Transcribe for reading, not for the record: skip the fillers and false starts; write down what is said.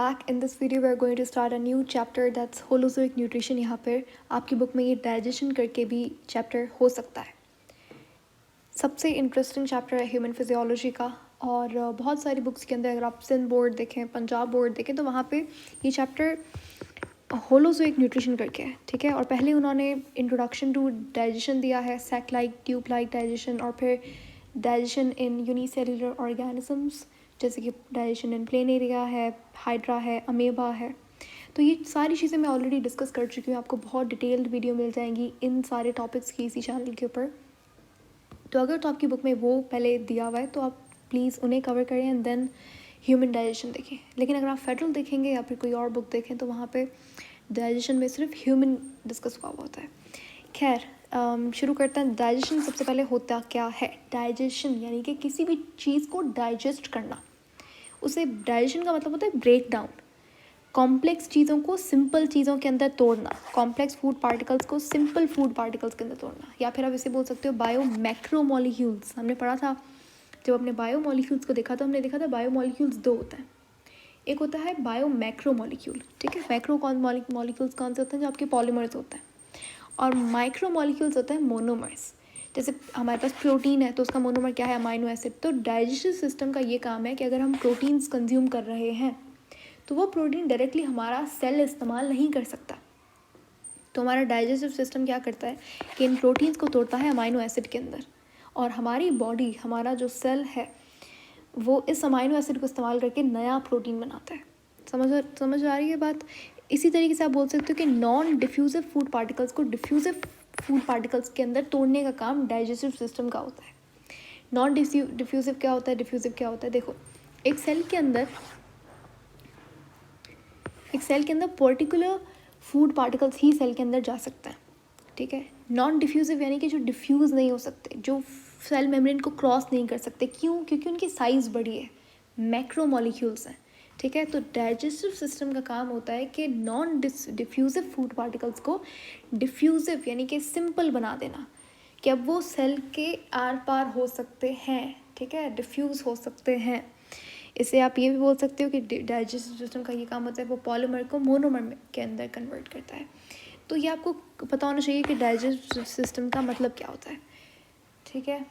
back. In this video we are going to start a new chapter that's Holozoic nutrition. यहाँ पर आपकी book में ये digestion करके भी चैप्टर हो सकता है. सबसे इंटरेस्टिंग चैप्टर है ह्यूमन फिजियोलॉजी का. और बहुत सारी बुक्स के अंदर अगर आप सिंध बोर्ड देखें, पंजाब बोर्ड देखें, तो वहाँ पे ये चैप्टर होलोजोइक न्यूट्रिशन करके है. ठीक है. और पहले उन्होंने इंट्रोडक्शन टू डाइजेशन दिया है, sac like tube like digestion, और फिर डाइजेशन इन यूनिसेलुलर ऑर्गेनिजम्स जैसे कि डाइजेशन इन प्लेनेरिया है, हाइड्रा है, अमेबा है. तो ये सारी चीज़ें मैं ऑलरेडी डिस्कस कर चुकी हूँ. आपको बहुत डिटेल्ड वीडियो मिल जाएंगी इन सारे टॉपिक्स की इसी चैनल के ऊपर. तो अगर तो आपकी बुक में वो पहले दिया हुआ है तो आप प्लीज़ उन्हें कवर करें एंड देन ह्यूमन डाइजेशन देखें. लेकिन अगर आप फेडरल देखेंगे या फिर कोई और बुक देखें तो वहाँ पे डाइजेशन में सिर्फ ह्यूमन डिस्कस हुआ होता है. खैर, शुरू करते हैं. डाइजेशन सबसे पहले होता क्या है? डाइजेशन यानी कि किसी भी चीज़ को डाइजेस्ट करना. उसे डाइजेशन का मतलब होता है ब्रेक डाउन, कॉम्प्लेक्स चीज़ों को सिंपल चीज़ों के अंदर तोड़ना, कॉम्प्लेक्स फूड पार्टिकल्स को सिंपल फूड पार्टिकल्स के अंदर तोड़ना. या फिर आप इसे बोल सकते हो बायो मैक्रोमोलिक्यूल्स. हमने पढ़ा था, जब अपने बायो मॉलिक्यूल्स को देखा तो हमने देखा था बायो मॉलिक्यूल्स दो होता है. एक होता है बायो मैक्रो मॉलिक्यूल. ठीक है. मैक्रो मॉलिक्यूल्स कौन से होते हैं? जो आपके पॉलीमर्स होते हैं. और माइक्रो मॉलिक्यूल्स होते हैं मोनोमर्स. जैसे हमारे पास प्रोटीन है तो उसका मोनोमर क्या है? Amino acid. तो डाइजेस्टिव सिस्टम का ये काम है कि अगर हम प्रोटीन्स कंज्यूम कर रहे हैं तो वो प्रोटीन डायरेक्टली हमारा सेल इस्तेमाल नहीं कर सकता. तो हमारा डाइजेस्टिव सिस्टम क्या करता है कि इन प्रोटीन्स को तोड़ता है अमाइनो एसिड के अंदर. और हमारी बॉडी, हमारा जो सेल है, वो इस अमाइनो एसिड को इस्तेमाल करके नया प्रोटीन बनाता है. समझ आ रही है बात? इसी तरीके से आप बोल सकते हो कि नॉन डिफ्यूजिव फूड पार्टिकल्स को डिफ्यूजिव फूड पार्टिकल्स के अंदर तोड़ने का काम डाइजेस्टिव सिस्टम का होता है. नॉन डिफ्यूजिव क्या होता है, डिफ्यूजिव क्या होता है? देखो, एक सेल के अंदर पर्टिकुलर फूड पार्टिकल्स ही सेल के अंदर जा सकता है. ठीक है. नॉन डिफ्यूजिव यानी कि जो डिफ्यूज़ नहीं हो सकते, जो सेल मेम्ब्रेन को क्रॉस नहीं कर सकते. क्यों? क्योंकि उनकी साइज़ बड़ी है, मैक्रो मॉलिक्यूल्स हैं. ठीक है. तो डाइजेस्टिव सिस्टम का काम होता है कि नॉन डिफ्यूजिव फूड पार्टिकल्स को डिफ्यूजिव यानी कि सिंपल बना देना, कि अब वो सेल के आर पार हो सकते हैं. ठीक है. डिफ्यूज़ हो सकते हैं. इसे आप ये भी बोल सकते हो कि डाइजेस्टिव सिस्टम का ये काम होता है वो पॉलीमर को मोनोमर के अंदर कन्वर्ट करता है. तो ये आपको पता होना चाहिए कि डाइजेस्टिव सिस्टम का मतलब क्या होता है. ठीक है.